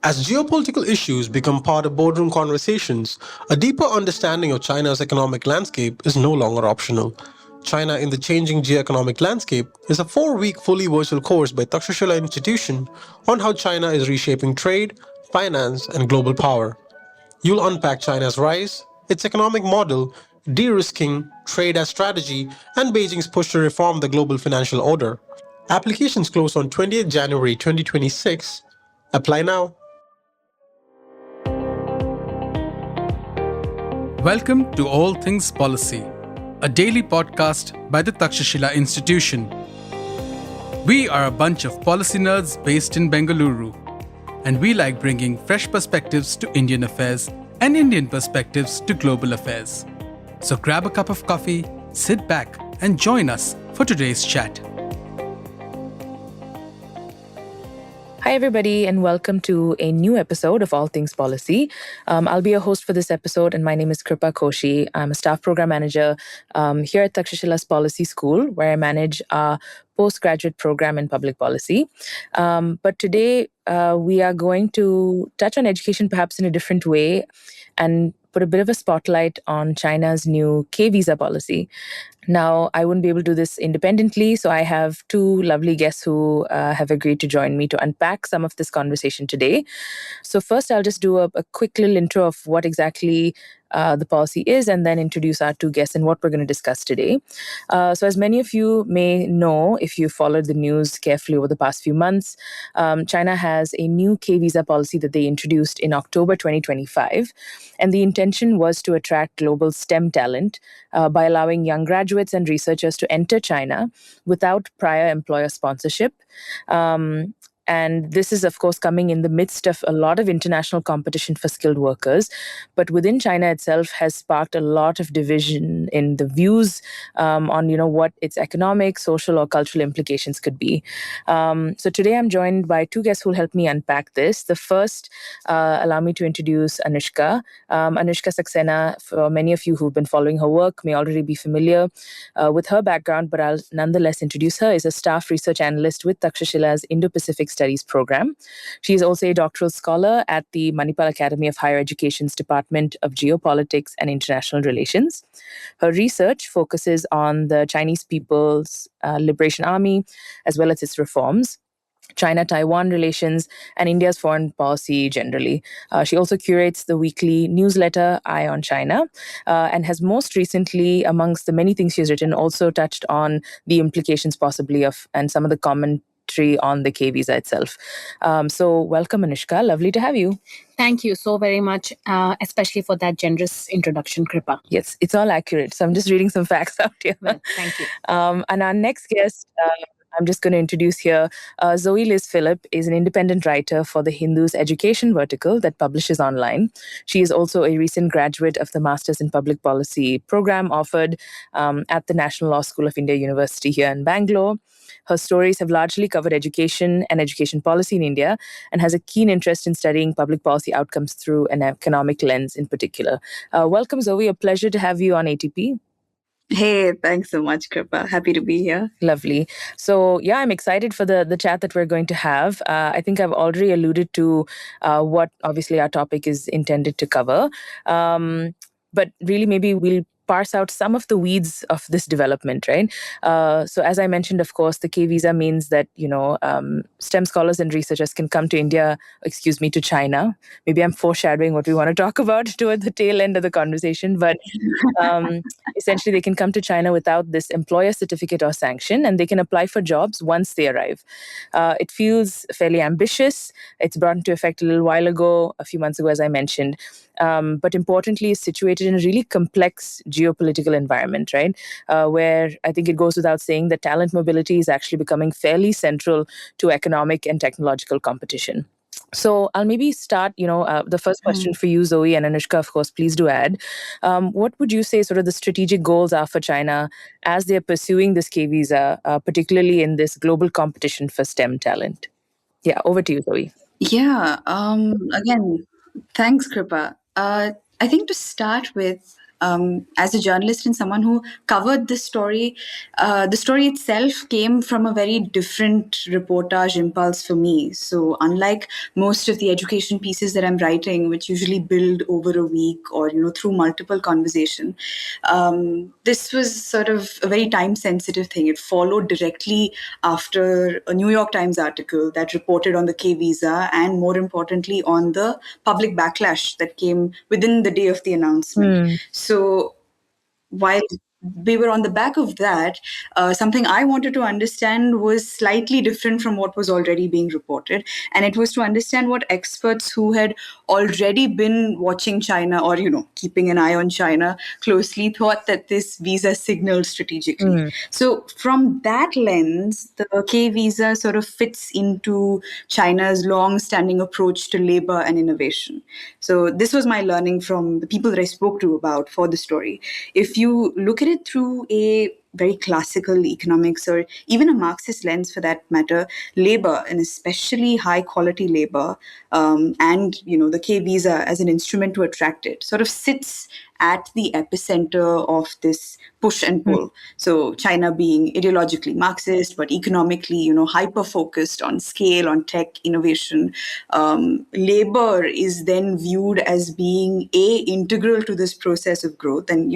As geopolitical issues become part of boardroom conversations, a deeper understanding of China's economic landscape is no longer optional. China in the Changing Geoeconomic Landscape is a 4-week fully virtual course by Takshashila Institution on how China is reshaping trade, finance, and global power. You'll unpack China's rise, its economic model, de risking, trade as strategy, and Beijing's push to reform the global financial order. Applications close on 20th January 2026. Apply now. Welcome to All Things Policy, a daily podcast by the Takshashila Institution. We are a bunch of policy nerds based in Bengaluru, and we like bringing fresh perspectives to Indian affairs and Indian perspectives to global affairs. So grab a cup of coffee, sit back, and join us for today's chat. Hi, everybody, and welcome to a new episode of All Things Policy. I'll be a host for this episode, and my name is Kripa Koshi. I'm a staff program manager here at Takshashila's Policy School, where I manage a postgraduate program in public policy. But today, we are going to touch on education perhaps in a different way and put a bit of a spotlight on China's new K-visa policy. Now, I wouldn't be able to do this independently, so I have two lovely guests who have agreed to join me to unpack some of this conversation today. So first, I'll just do a quick little intro of what exactly the policy is, and then introduce our two guests and what we're going to discuss today. So as many of you may know, if you followed the news carefully over the past few months, China has a new K-visa policy that they introduced in October 2025. And the intention was to attract global STEM talent by allowing young graduates and researchers to enter China without prior employer sponsorship. And this is, of course, coming in the midst of a lot of international competition for skilled workers. But within China itself has sparked a lot of division in the views on, what its economic, social, or cultural implications could be. So today I'm joined by two guests who will help me unpack this. The first, allow me to introduce Anushka. Anushka Saxena, for many of you who've been following her work, may already be familiar with her background, but I'll nonetheless introduce her, is a staff research analyst with Takshashila's Indo-Pacific Studies program. She is also a doctoral scholar at the Manipal Academy of Higher Education's Department of Geopolitics and International Relations. Her research focuses on the Chinese People's Liberation Army, as well as its reforms, China-Taiwan relations, and India's foreign policy generally. She also curates the weekly newsletter Eye on China, and has most recently, amongst the many things she's written, also touched on the implications possibly of, and some of the commentary on the K-visa itself. So welcome, Anushka. Lovely to have you. Thank you so very much, especially for that generous introduction, Kripa. Yes, it's all accurate. So I'm just reading some facts out here. Well, thank you. And our next guest, I'm just going to introduce here, Zoe Liz Phillip is an independent writer for the Hindu's education vertical that publishes online. She is also a recent graduate of the Masters in Public Policy program offered at the National Law School of India University here in Bangalore. Her stories have largely covered education and education policy in India, and has a keen interest in studying public policy outcomes through an economic lens in particular. Welcome, Zoe. A pleasure to have you on ATP. Hey, thanks so much, Kripa. Happy to be here. Lovely. So, yeah, I'm excited for the chat that we're going to have. I think I've already alluded to what obviously our topic is intended to cover. But really, maybe we'll parse out some of the weeds of this development, right? So as I mentioned, of course, the K-visa means that, STEM scholars and researchers can come to to China. Maybe I'm foreshadowing what we want to talk about toward the tail end of the conversation, but essentially they can come to China without this employer certificate or sanction, and they can apply for jobs once they arrive. It feels fairly ambitious. It's brought into effect a little while ago, a few months ago, as I mentioned. But importantly, is situated in a really complex geopolitical environment, right? Where I think it goes without saying that talent mobility is actually becoming fairly central to economic and technological competition. So I'll maybe start, the first question for you, Zoe, and Anushka, of course, please do add. What would you say sort of the strategic goals are for China as they're pursuing this K-visa, particularly in this global competition for STEM talent? Yeah, over to you, Zoe. Yeah. Again, thanks, Kripa. I think to start with, as a journalist and someone who covered this story, the story itself came from a very different reportage impulse for me. So unlike most of the education pieces that I'm writing, which usually build over a week or through multiple conversation, this was sort of a very time sensitive thing. It followed directly after a New York Times article that reported on the K visa, and more importantly on the public backlash that came within the day of the announcement. So while we were on the back of that, something I wanted to understand was slightly different from what was already being reported. And it was to understand what experts who had already been watching China or, keeping an eye on China closely thought that this visa signaled strategically. So from that lens, the K visa sort of fits into China's long-standing approach to labor and innovation. So this was my learning from the people that I spoke to about for the story. If you look at it through a very classical economics or even a Marxist lens for that matter, labor, and especially high quality labor, and the K visa as an instrument to attract it, sort of sits at the epicenter of this push and pull. So China being ideologically Marxist, but economically, hyper focused on scale, on tech innovation. Labor is then viewed as being integral to this process of growth, and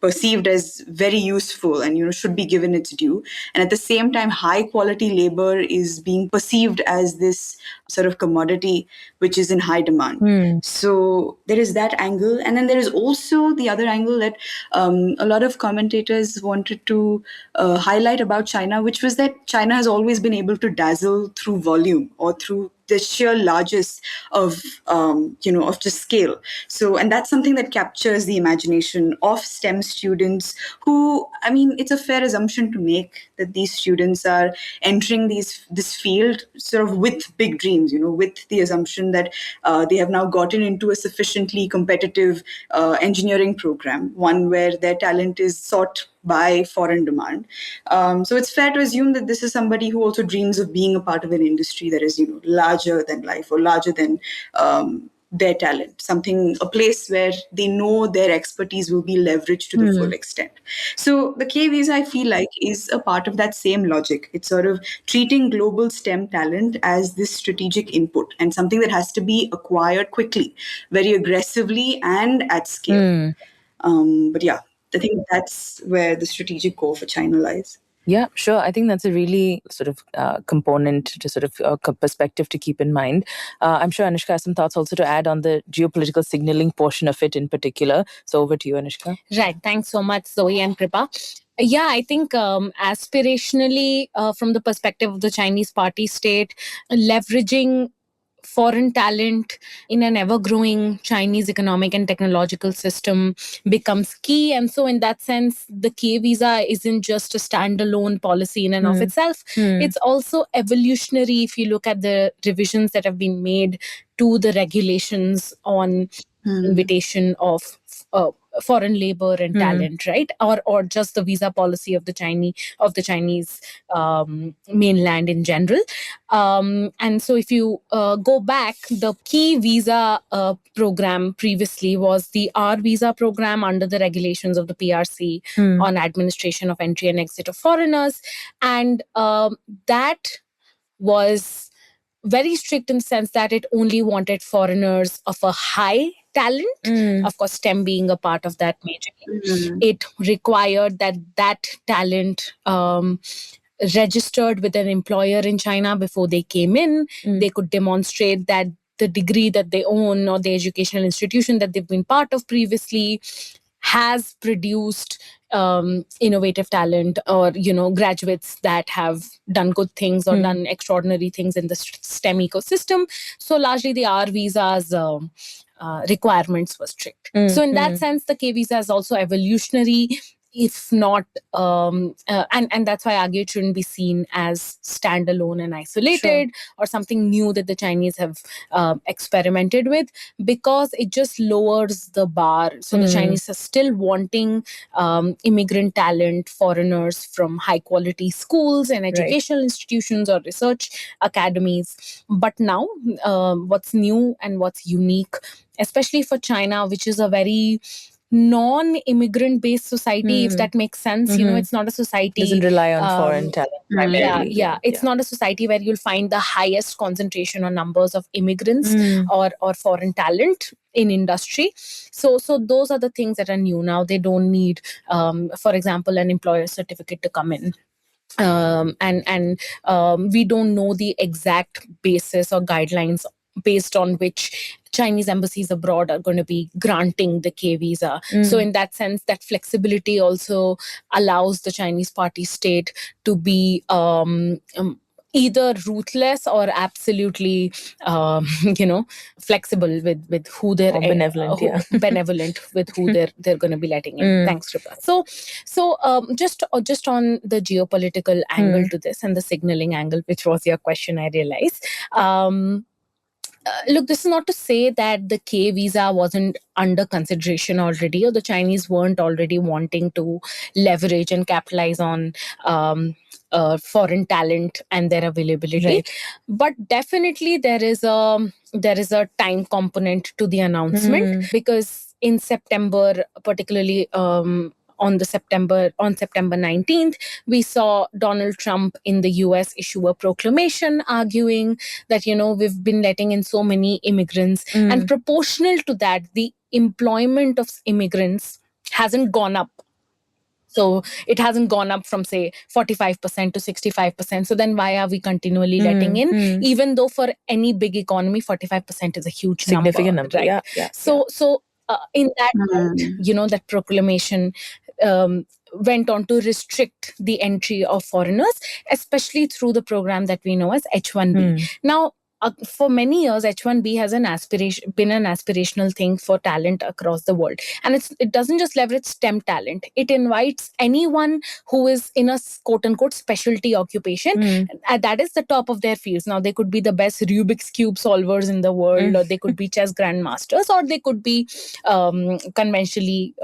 perceived as very useful and should be given its due. And at the same time, high quality labor is being perceived as this sort of commodity which is in high demand. So there is that angle, and then there is also the other angle that a lot of commentators wanted to highlight about China, which was that China has always been able to dazzle through volume or through the sheer largesse of of just scale. So, and that's something that captures the imagination of STEM students who, it's a fair assumption to make that these students are entering this field sort of with big dreams, with the assumption that they have now gotten into a sufficiently competitive engineering program, one where their talent is sought by foreign demand. So it's fair to assume that this is somebody who also dreams of being a part of an industry that is, larger than life or larger than their talent, a place where they know their expertise will be leveraged to the full extent. So the K visa, I feel like, is a part of that same logic. It's sort of treating global STEM talent as this strategic input and something that has to be acquired quickly, very aggressively and at scale. But yeah, I think that's where the strategic goal for China lies. Yeah, sure. I think that's a really sort of component to sort of perspective to keep in mind. I'm sure Anushka has some thoughts also to add on the geopolitical signaling portion of it in particular. So over to you, Anushka. Right. Thanks so much, Zoe and Kripa. Yeah, I think aspirationally, from the perspective of the Chinese party state, leveraging foreign talent in an ever-growing Chinese economic and technological system becomes key. And so in that sense, the K visa isn't just a standalone policy in and of itself. It's also evolutionary if you look at the revisions that have been made to the regulations on invitation of foreign labor and talent, right? Or just the visa policy of the Chinese mainland in general. And so if you go back, the key visa program previously was the R visa program under the regulations of the PRC on administration of entry and exit of foreigners. And that was very strict in the sense that it only wanted foreigners of a high talent, of course, STEM being a part of that majorly. It required that talent registered with an employer in China before they came in. They could demonstrate that the degree that they own or the educational institution that they've been part of previously has produced innovative talent or graduates that have done good things or done extraordinary things in the STEM ecosystem. So largely the R visas requirements were strict. So in that sense, the K visa is also evolutionary, if not, and that's why I argue it shouldn't be seen as standalone and isolated or something new that the Chinese have experimented with, because it just lowers the bar. So the Chinese are still wanting immigrant talent, foreigners from high quality schools and educational institutions or research academies. But now what's new and what's unique, especially for China, which is a very non-immigrant based society, if that makes sense. It's not a society Doesn't rely on foreign talent primarily. It's not a society where you'll find the highest concentration or numbers of immigrants or foreign talent in industry. So those are the things that are new now. They don't need, for example, an employer certificate to come in. We don't know the exact basis or guidelines based on which Chinese embassies abroad are going to be granting the K visa. So in that sense, that flexibility also allows the Chinese party state to be either ruthless or absolutely, flexible with who they're Or benevolent, benevolent with who they're going to be letting in. Thanks, Kripa. So just on the geopolitical angle to this and the signaling angle, which was your question, I realize. Look, this is not to say that the K visa wasn't under consideration already, or the Chinese weren't already wanting to leverage and capitalize on foreign talent and their availability. Right. But definitely there is a time component to the announcement, because in September, particularly on September 19th, we saw Donald Trump in the US issue a proclamation arguing that, we've been letting in so many immigrants, and proportional to that, the employment of immigrants hasn't gone up. So it hasn't gone up from, say, 45% to 65%. So then why are we continually letting in? Even though for any big economy, 45% is a huge significant number. Right? Yeah. So in that note, that proclamation went on to restrict the entry of foreigners, especially through the program that we know as H-1B. Now, for many years, H-1B has been an aspirational thing for talent across the world. And it doesn't just leverage STEM talent. It invites anyone who is in a quote-unquote specialty occupation. That is the top of their fields. Now, they could be the best Rubik's Cube solvers in the world, or they could be chess grandmasters, or they could be conventionally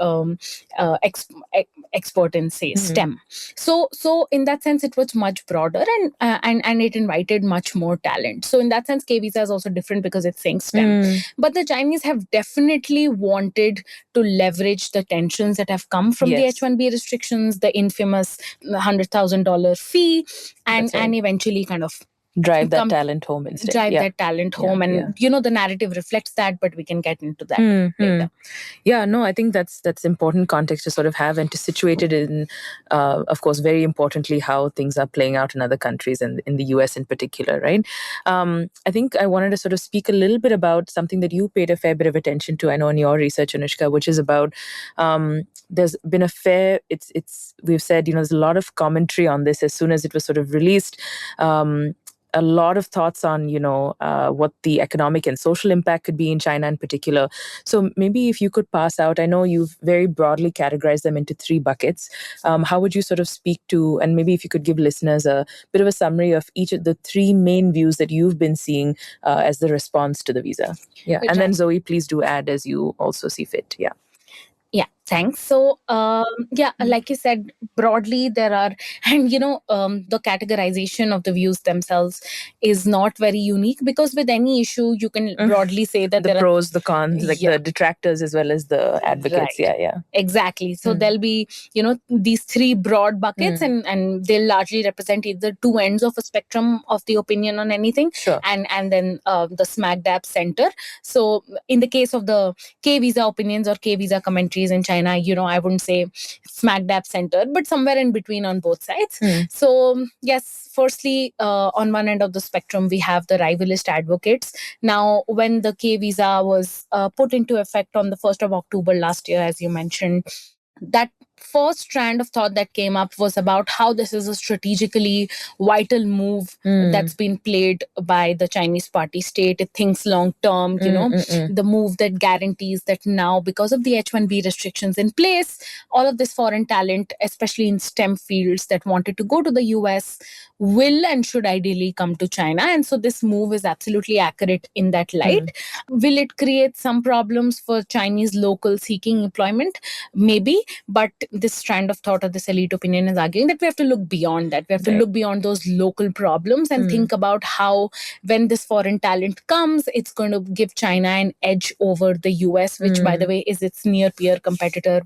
expert in, say, STEM. So in that sense, it was much broader, and it invited much more talent. So in that sense, K visa is also different because it's saying STEM. But the Chinese have definitely wanted to leverage the tensions that have come from the H-1B restrictions, the infamous $100,000 fee, and eventually kind of drive that talent home instead. That talent home. And, the narrative reflects that, but we can get into that later. Yeah, no, I think that's important context to sort of have, and to situate it in, of course, very importantly, how things are playing out in other countries and in the US in particular, right? I think I wanted to sort of speak a little bit about something that you paid a fair bit of attention to, I know, in your research, Anushka, which is about, there's been we've said, there's a lot of commentary on this as soon as it was sort of released. A lot of thoughts on, what the economic and social impact could be in China in particular. So maybe if you could pass out, I know you've very broadly categorized them into 3 buckets. How would you sort of speak to, and maybe if you could give listeners a bit of a summary of each of the 3 main views that you've been seeing as the response to the visa. Yeah. And then Zoe, please do add as you also see fit. Yeah. Yeah, thanks. So, like you said, broadly there are, and the categorization of the views themselves is not very unique, because with any issue, you can broadly say that the there pros, the cons, like the detractors as well as the advocates. Right. Yeah. Exactly. So there'll be, these 3 broad buckets, and they'll largely represent either 2 ends of a spectrum of the opinion on anything. Sure. And then the smack dab center. So in the case of the K visa opinions or K visa commentaries in China, I wouldn't say smack dab center, but somewhere in between on both sides. So yes, firstly, on one end of the spectrum, we have the rivalist advocates. Now, when the K visa was put into effect on the 1st of October last year, as you mentioned, that first strand of thought that came up was about how this is a strategically vital move that's been played by the Chinese party state. It thinks long term, the move that guarantees that now, because of the H-1B restrictions in place, all of this foreign talent, especially in STEM fields that wanted to go to the US, will and should ideally come to China. And so this move is absolutely accurate in that light. Will it create some problems for Chinese locals seeking employment? Maybe, but this strand of thought or this elite opinion is arguing that we have to look beyond that. We have to look beyond those local problems and think about how, when this foreign talent comes, it's going to give China an edge over the US, which, by the way, is its near peer competitor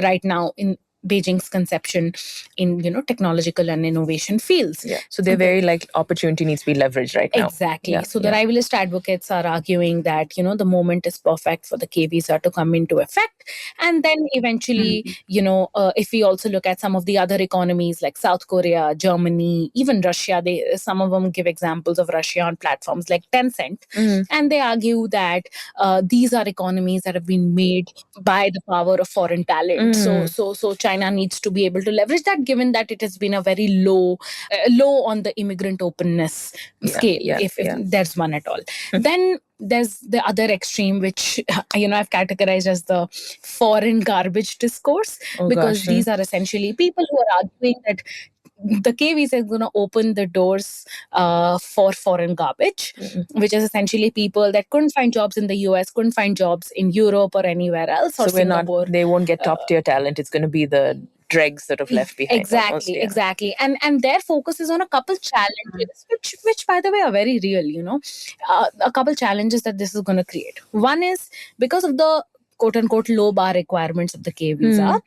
right now in Beijing's conception in, technological and innovation fields. Yeah. So they're very opportunity needs to be leveraged right now. Exactly. Yeah. So the rivalist advocates are arguing that, the moment is perfect for the K visa to come into effect. And then eventually, if we also look at some of the other economies like South Korea, Germany, even Russia, some of them give examples of Russia on platforms like Tencent. And they argue that these are economies that have been made by the power of foreign talent. So China needs to be able to leverage that, given that it has been a very low on the immigrant openness scale, if there's one at all. Then there's the other extreme, which I've categorized as the foreign garbage discourse, because these are essentially people who are arguing that the K visa is going to open the doors for foreign garbage, which is essentially people that couldn't find jobs in the US, couldn't find jobs in Europe or anywhere else. So they won't get top tier talent. It's going to be the dregs that have left behind. Exactly. And their focus is on a couple challenges, which by the way are very real, a couple challenges that this is going to create. One is because of the quote unquote low bar requirements of the K visa,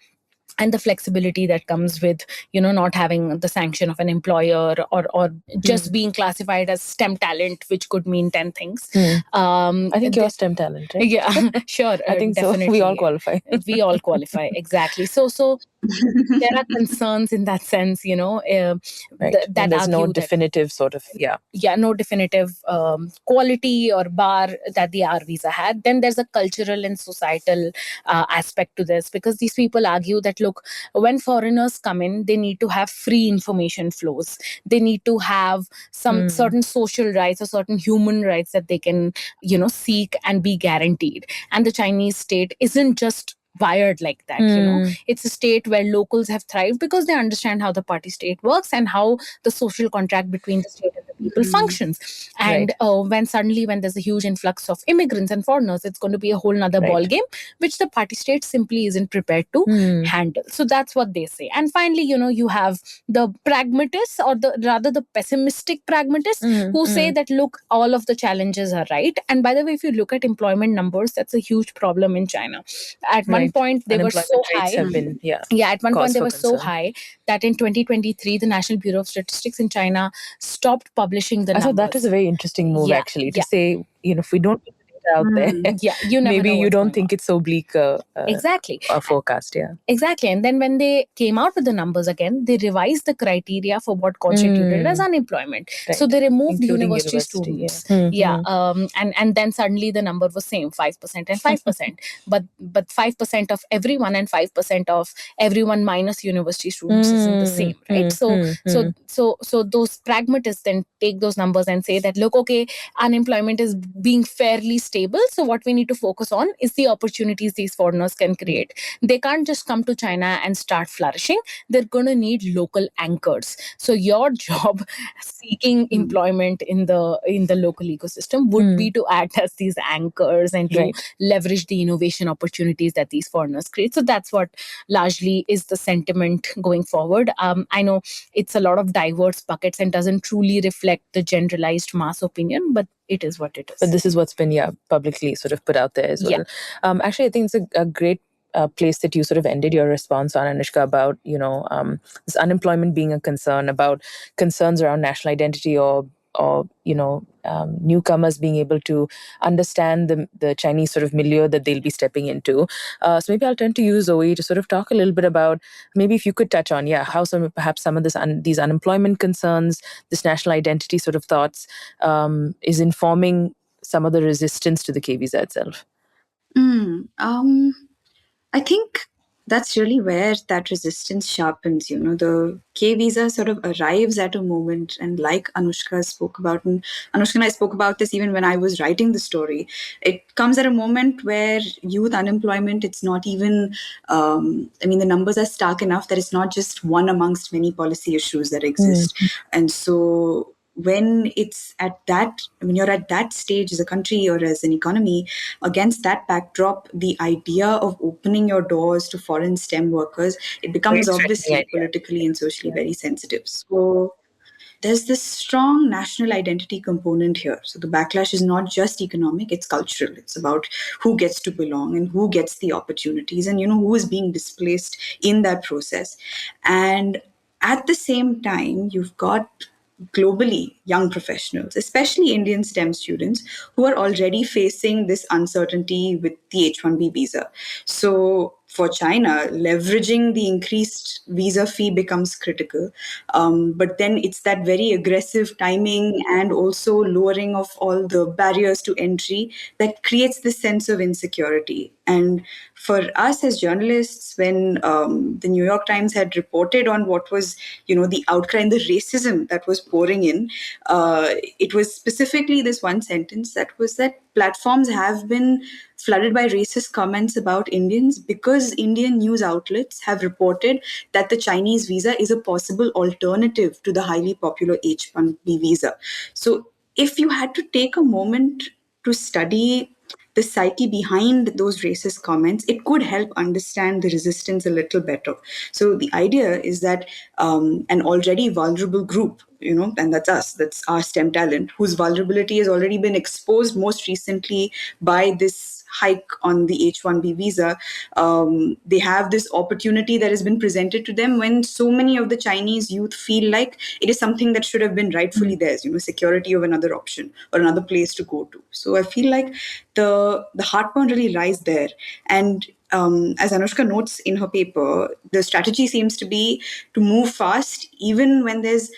and the flexibility that comes with, not having the sanction of an employer or just being classified as STEM talent, which could mean 10 things. I think you're STEM talent, right? Yeah, sure. I think definitely. So. We all qualify. We all qualify, exactly. So there are concerns in that sense, that there's no definitive sort of, no definitive quality or bar that the R visa had. Then there's a cultural and societal aspect to this, because these people argue that, look, when foreigners come in, they need to have free information flows. They need to have some certain social rights or certain human rights that they can, seek and be guaranteed. And the Chinese state isn't just wired like that. It's a state where locals have thrived because they understand how the party state works and how the social contract between the state and the people functions. And when there's a huge influx of immigrants and foreigners, it's going to be a whole nother ball game, which the party state simply isn't prepared to handle. So that's what they say. And finally, you have the pragmatists, or the pessimistic pragmatists, who say that, look, all of the challenges are right. And by the way, if you look at employment numbers, that's a huge problem in China. At one point they were so high. At one point they were so high that in 2023 the National Bureau of Statistics in China stopped publishing the numbers. I thought that was a very interesting move, actually, to say, if we don't put the data out there, you never maybe know you don't think it's so bleak exactly a forecast. Exactly. And then when they came out with the numbers again, they revised the criteria for what constituted as unemployment. So they removed university students. And then suddenly the number was same, 5% and 5%. but 5% of everyone and 5% of everyone minus university students isn't the same, right? So those pragmatists then take those numbers and say that, look, okay, unemployment is being fairly stable. So what we need to focus on is the opportunities these foreigners can create. They can't just come to China and start flourishing. They're going to need local anchors. So your job seeking employment in the local ecosystem would be to act as these anchors and to leverage the innovation opportunities that these foreigners create. So that's what largely is the sentiment going forward. I know it's a lot of diverse buckets and doesn't truly reflect the generalized mass opinion, but it is what it is. But this is what's been publicly sort of put out there as well. Actually, I think it's a great place that you sort of ended your response on, Anushka, about this unemployment being a concern, about concerns around national identity, or newcomers being able to understand the Chinese sort of milieu that they'll be stepping into. So maybe I'll turn to you, Zoe, to sort of talk a little bit about, maybe if you could touch on, how perhaps some of these unemployment concerns, this national identity sort of thoughts is informing some of the resistance to the K visa itself. I think that's really where that resistance sharpens. The K visa sort of arrives at a moment, and like Anushka spoke about, and Anushka and I spoke about this even when I was writing the story, it comes at a moment where youth unemployment, it's not even, the numbers are stark enough that it's not just one amongst many policy issues that exist. And so when you're at that stage as a country or as an economy, against that backdrop, the idea of opening your doors to foreign STEM workers, it becomes Very threatening obviously idea. politically and socially very sensitive. So there's this strong national identity component here. So the backlash is not just economic, it's cultural. It's about who gets to belong and who gets the opportunities and, who is being displaced in that process. And at the same time, you've got globally young professionals, especially Indian STEM students, who are already facing this uncertainty with the H-1B visa. So for China, leveraging the increased visa fee becomes critical. But then it's that very aggressive timing and also lowering of all the barriers to entry that creates this sense of insecurity. And for us as journalists, when the New York Times had reported on what was, the outcry and the racism that was pouring in, it was specifically this one sentence that was that platforms have been flooded by racist comments about Indians because Indian news outlets have reported that the Chinese visa is a possible alternative to the highly popular H-1B visa. So if you had to take a moment to study the psyche behind those racist comments, it could help understand the resistance a little better. So the idea is that an already vulnerable group, and that's us, that's our STEM talent, whose vulnerability has already been exposed most recently by this hike on the H-1B visa, they have this opportunity that has been presented to them when so many of the Chinese youth feel like it is something that should have been rightfully theirs, security of another option or another place to go to. So I feel like the heartburn really lies there. And as Anushka notes in her paper, the strategy seems to be to move fast, even when there's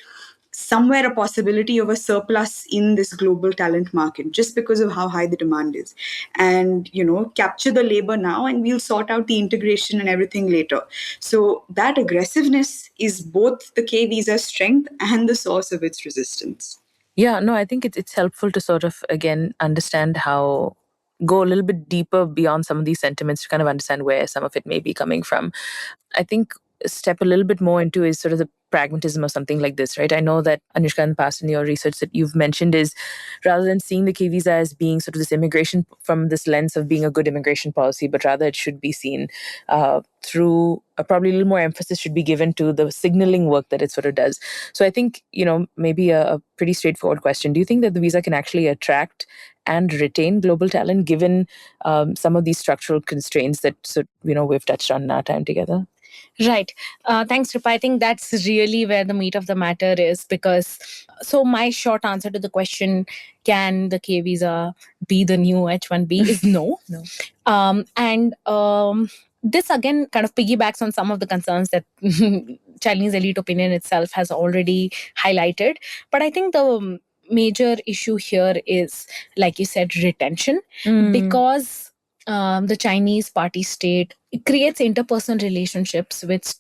somewhere a possibility of a surplus in this global talent market just because of how high the demand is, and capture the labor now and we'll sort out the integration and everything later. So that aggressiveness is both the K visa's strength and the source of its resistance. Yeah, no, I think it's helpful to sort of, again, understand how, go a little bit deeper beyond some of these sentiments to kind of understand where some of it may be coming from. I think step a little bit more into is sort of the pragmatism of something like this, right? I know that, Anushka, in the past in your research that you've mentioned is rather than seeing the K visa as being sort of this immigration from this lens of being a good immigration policy, but rather it should be seen through probably a little more emphasis should be given to the signaling work that it sort of does. So I think, maybe a pretty straightforward question. Do you think that the visa can actually attract and retain global talent given some of these structural constraints that we've touched on in our time together? Right. Thanks, Kripa. I think that's really where the meat of the matter is, because so my short answer to the question, can the K visa be the new H-1B, is no. No. And this again kind of piggybacks on some of the concerns that Chinese elite opinion itself has already highlighted. But I think the major issue here is, like you said, retention, because the Chinese party state creates interpersonal relationships with,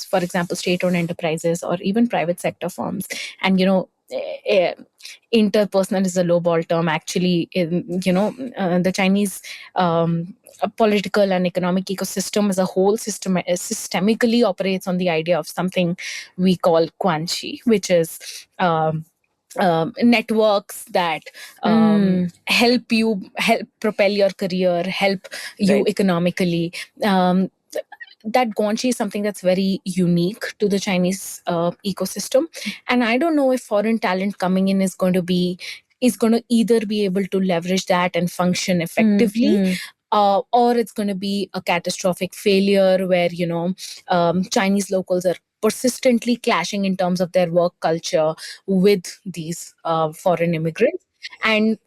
for example, state-owned enterprises or even private sector firms. And, interpersonal is a low-ball term. Actually, the Chinese political and economic ecosystem as a whole systemically operates on the idea of something we call guanxi, which is networks that help propel your career, help you Right. economically. That guanxi is something that's very unique to the Chinese ecosystem, and I don't know if foreign talent coming in is going to either be able to leverage that and function effectively, or it's going to be a catastrophic failure where Chinese locals are persistently clashing in terms of their work culture with these foreign immigrants. And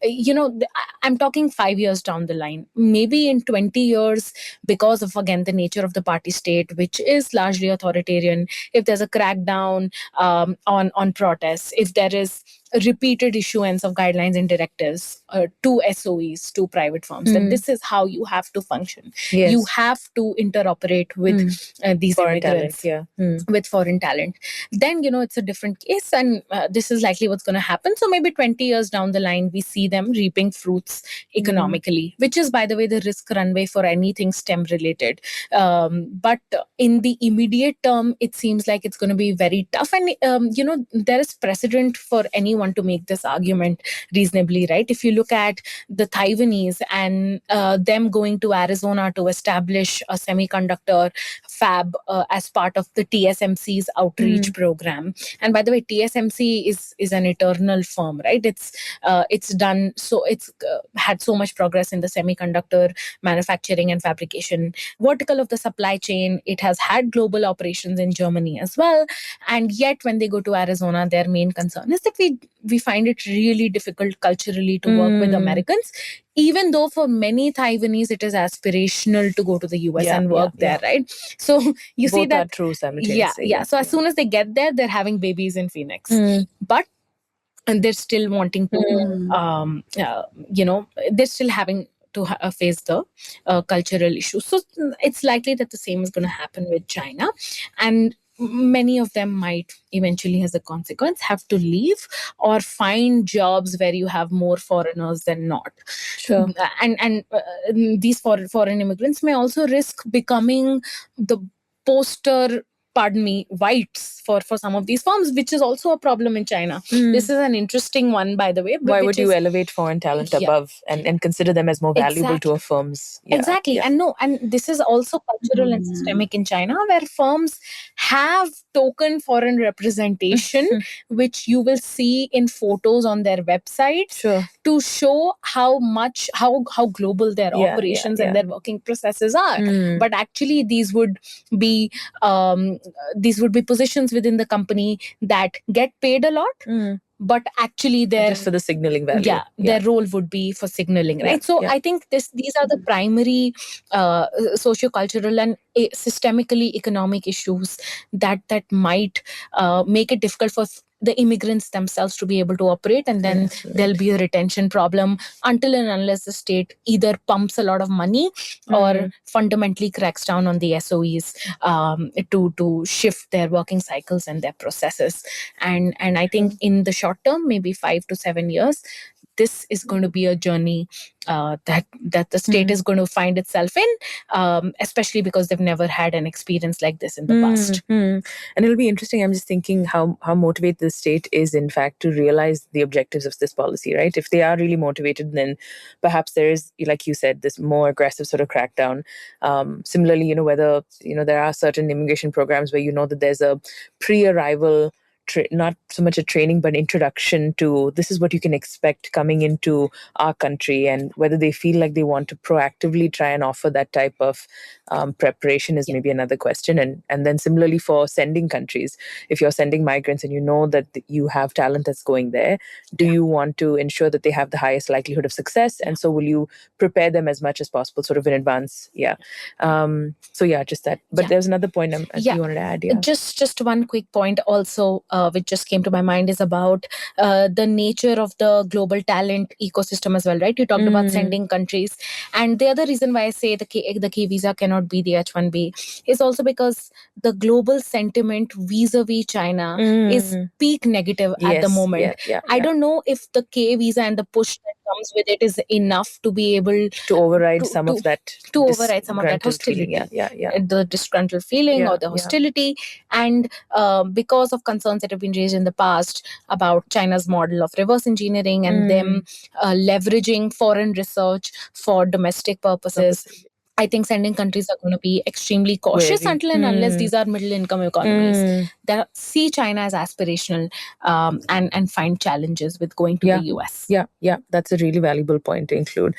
I'm talking 5 years down the line, maybe in 20 years, because of, again, the nature of the party state, which is largely authoritarian. If there's a crackdown on protests, if there is repeated issuance of guidelines and directives to SOEs, to private firms, that this is how you have to function. Yes. You have to interoperate with these Foreign immigrants. talent, yeah. With foreign talent, then it's a different case, and this is likely what's going to happen. So maybe 20 years down the line, we see them reaping fruits economically, which is, by the way, the risk runway for anything STEM related. But in the immediate term, it seems like it's going to be very tough, and there is precedent for anyone to make this argument reasonably, right? If you look at the Taiwanese and them going to Arizona to establish a semiconductor fab as part of the TSMC's outreach program. And by the way, TSMC is an eternal firm, right? It's done so, it's had so much progress in the semiconductor manufacturing and fabrication vertical of the supply chain. It has had global operations in Germany as well, and yet when they go to Arizona, their main concern is that we find it really difficult culturally to work with Americans, even though for many Taiwanese it is aspirational to go to the US and work there, right? So you see Both that are true simultaneously. yeah. So as soon as they get there, they're having babies in Phoenix, but and they're still wanting to they're still having to face the cultural issues. So it's likely that the same is going to happen with China, and many of them might eventually, as a consequence, have to leave or find jobs where you have more foreigners than not. Sure. And these foreign immigrants may also risk becoming the poster whites for some of these firms, which is also a problem in China. This is an interesting one, by the way. Why would you elevate foreign talent above and consider them as more valuable to a firm's? Exactly. And this is also cultural and systemic in China, where firms have token foreign representation, which you will see in photos on their websites to show how global their operations and their working processes are. But actually, these would be positions within the company that get paid a lot, but actually just for the signaling value. Their role would be for signaling, right? So I think these are the primary socio-cultural and systemically economic issues that might make it difficult for the immigrants themselves to be able to operate, and then there'll be a retention problem until and unless the state either pumps a lot of money or fundamentally cracks down on the SOEs to shift their working cycles and their processes. And I think in the short term, maybe 5 to 7 years, this is going to be a journey that the state is going to find itself in, especially because they've never had an experience like this in the past. And it'll be interesting. I'm just thinking how motivated the state is, in fact, to realize the objectives of this policy, right? If they are really motivated, then perhaps there is, like you said, this more aggressive sort of crackdown. Similarly, whether, there are certain immigration programs where that there's a pre-arrival not so much a training, but introduction to this is what you can expect coming into our country, and whether they feel like they want to proactively try and offer that type of preparation is maybe another question. And then similarly for sending countries, if you're sending migrants and you know that you have talent that's going there, do you want to ensure that they have the highest likelihood of success? And so will you prepare them as much as possible sort of in advance? Just that. But there's another point you wanted to add. Just one quick point also, which just came to my mind, is about the nature of the global talent ecosystem as well, right? You talked about sending countries. And the other reason why I say the K visa cannot be the H-1B is also because the global sentiment vis-a-vis China is peak negative at the moment. I don't know if the K visa and the push that comes with it is enough to be able to override some of that hostility, feeling. The disgruntled feeling or the hostility. And because of concerns that have been raised in the past about China's model of reverse engineering and them leveraging foreign research for domestic purposes, I think sending countries are going to be extremely cautious until and unless these are middle-income economies that see China as aspirational and find challenges with going to the US. Yeah, that's a really valuable point to include.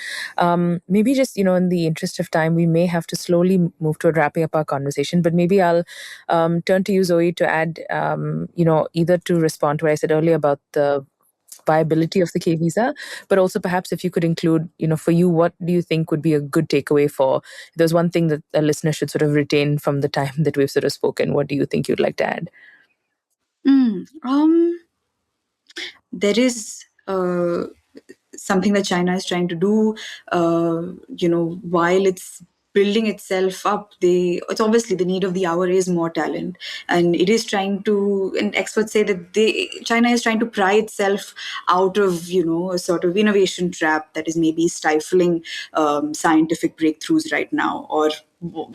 Maybe just, in the interest of time, we may have to slowly move toward wrapping up our conversation, but maybe I'll turn to you, Zoe, to add, either to respond to what I said earlier about the viability of the K visa, but also perhaps if you could include, for you, what do you think would be a good takeaway for, if there's one thing that a listener should sort of retain from the time that we've sort of spoken, what do you think you'd like to add? there is something that China is trying to do. While it's building itself up, it's obviously the need of the hour is more talent, and it is trying to. And experts say that China is trying to pry itself out of a sort of innovation trap that is maybe stifling scientific breakthroughs right now, or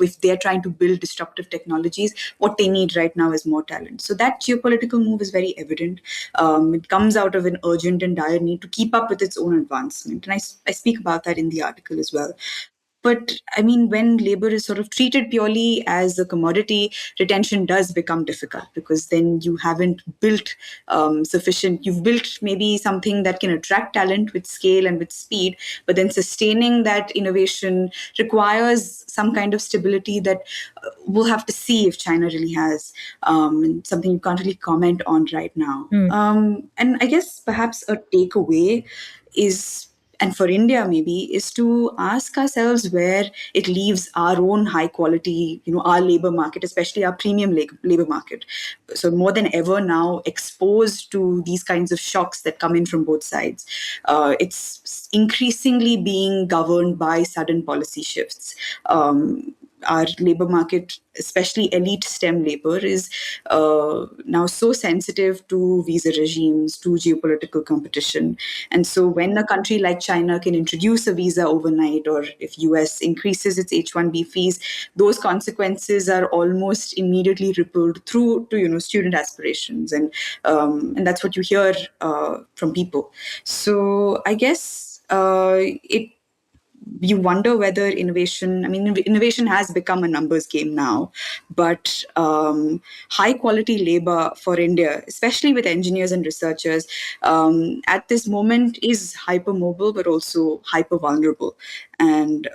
if they're trying to build disruptive technologies, what they need right now is more talent. So that geopolitical move is very evident. It comes out of an urgent and dire need to keep up with its own advancement. And I speak about that in the article as well. But I mean, when labor is sort of treated purely as a commodity, retention does become difficult, because then you haven't built sufficient. You've built maybe something that can attract talent with scale and with speed, but then sustaining that innovation requires some kind of stability that we'll have to see if China really has, and something you can't really comment on right now. And I guess perhaps a takeaway is, and for India maybe, is to ask ourselves where it leaves our own high quality, our labor market, especially our premium labor market. So more than ever now, exposed to these kinds of shocks that come in from both sides. It's increasingly being governed by sudden policy shifts. Our labor market, especially elite STEM labor, is now so sensitive to visa regimes, to geopolitical competition. And so when a country like China can introduce a visa overnight, or if US increases its H-1B fees, those consequences are almost immediately rippled through to student aspirations. And that's what you hear from people. So I guess you wonder whether innovation has become a numbers game now, but high quality labor for India, especially with engineers and researchers, at this moment is hypermobile, but also hyper vulnerable. And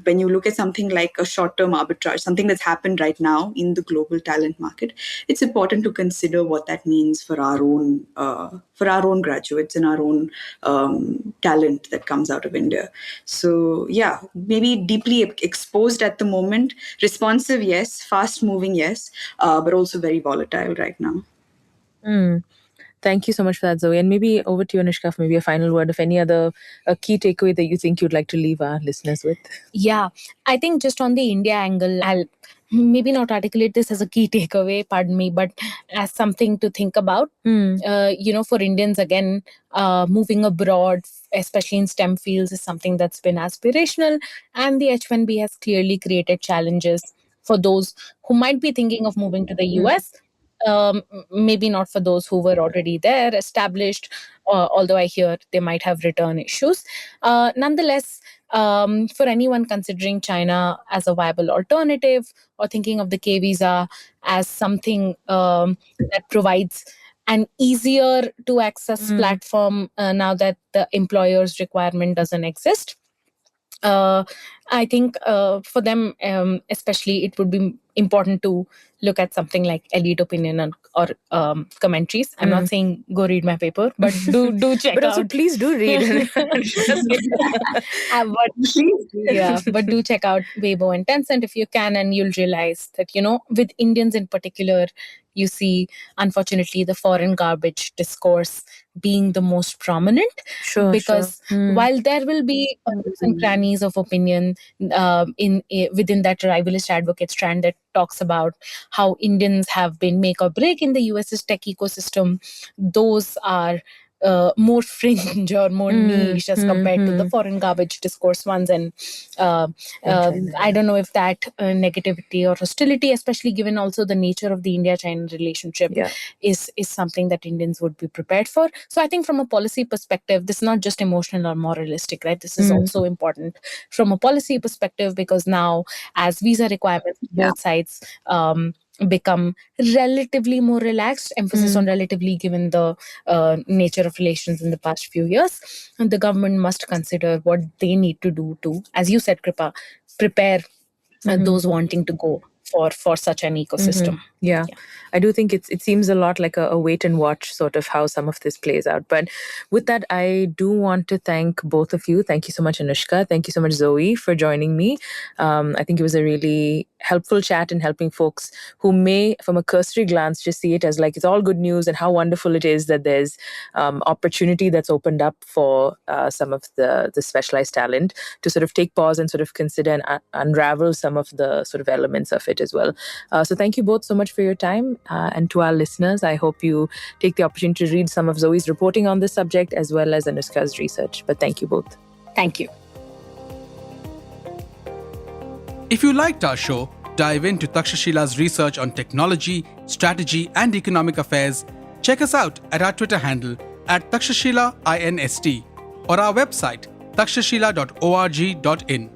when you look at something like a short-term arbitrage, something that's happened right now in the global talent market, it's important to consider what that means for our own graduates and our own talent that comes out of India. So yeah, maybe deeply exposed at the moment, responsive, yes, fast-moving, yes, but also very volatile right now. Thank you so much for that, Zoe. And maybe over to you, Anushka, for maybe a final word of any other key takeaway that you think you'd like to leave our listeners with. Yeah, I think just on the India angle, I'll maybe not articulate this as a key takeaway, pardon me, but as something to think about. For Indians, again, moving abroad, especially in STEM fields, is something that's been aspirational. And the H-1B has clearly created challenges for those who might be thinking of moving to the US. Maybe not for those who were already there, established, although I hear they might have return issues. Nonetheless, for anyone considering China as a viable alternative, or thinking of the K visa as something that provides an easier to access platform now that the employer's requirement doesn't exist, I think for them, especially, it would be important to look at something like elite opinion or commentaries. I'm not saying go read my paper, but do check But out. also, please do read. But do check out Weibo and Tencent if you can, and you'll realize that, with Indians in particular, you see, unfortunately, the foreign garbage discourse being the most prominent. Because while there will be nooks and crannies of opinion within that rivalist advocate strand that talks about how Indians have been make or break in the US's tech ecosystem, those are more fringe or more niche as compared to the foreign garbage discourse ones. And I don't know if that negativity or hostility, especially given also the nature of the India-China relationship, is something that Indians would be prepared for. So I think from a policy perspective, this is not just emotional or moralistic, right? This is also important from a policy perspective, because now as visa requirements on both sides become relatively more relaxed, emphasis on relatively, given the nature of relations in the past few years, and the government must consider what they need to do to, as you said, Kripa, prepare those wanting to go for such an ecosystem. Yeah. I do think it seems a lot like a wait and watch sort of how some of this plays out. But with that, I do want to thank both of you. Thank you so much, Anushka. Thank you so much, Zoe, for joining me. I think it was a really helpful chat in helping folks who may, from a cursory glance, just see it as like it's all good news and how wonderful it is that there's opportunity that's opened up for some of the specialized talent to sort of take pause and sort of consider and unravel some of the sort of elements of it as well. So thank you both so much for your time. And to our listeners, I hope you take the opportunity to read some of Zoe's reporting on this subject as well as Anushka's research. But thank you both. Thank you. If you liked our show, dive into Takshashila's research on technology, strategy, and economic affairs. Check us out at our Twitter handle @TakshashilaINST or our website takshashila.org.in.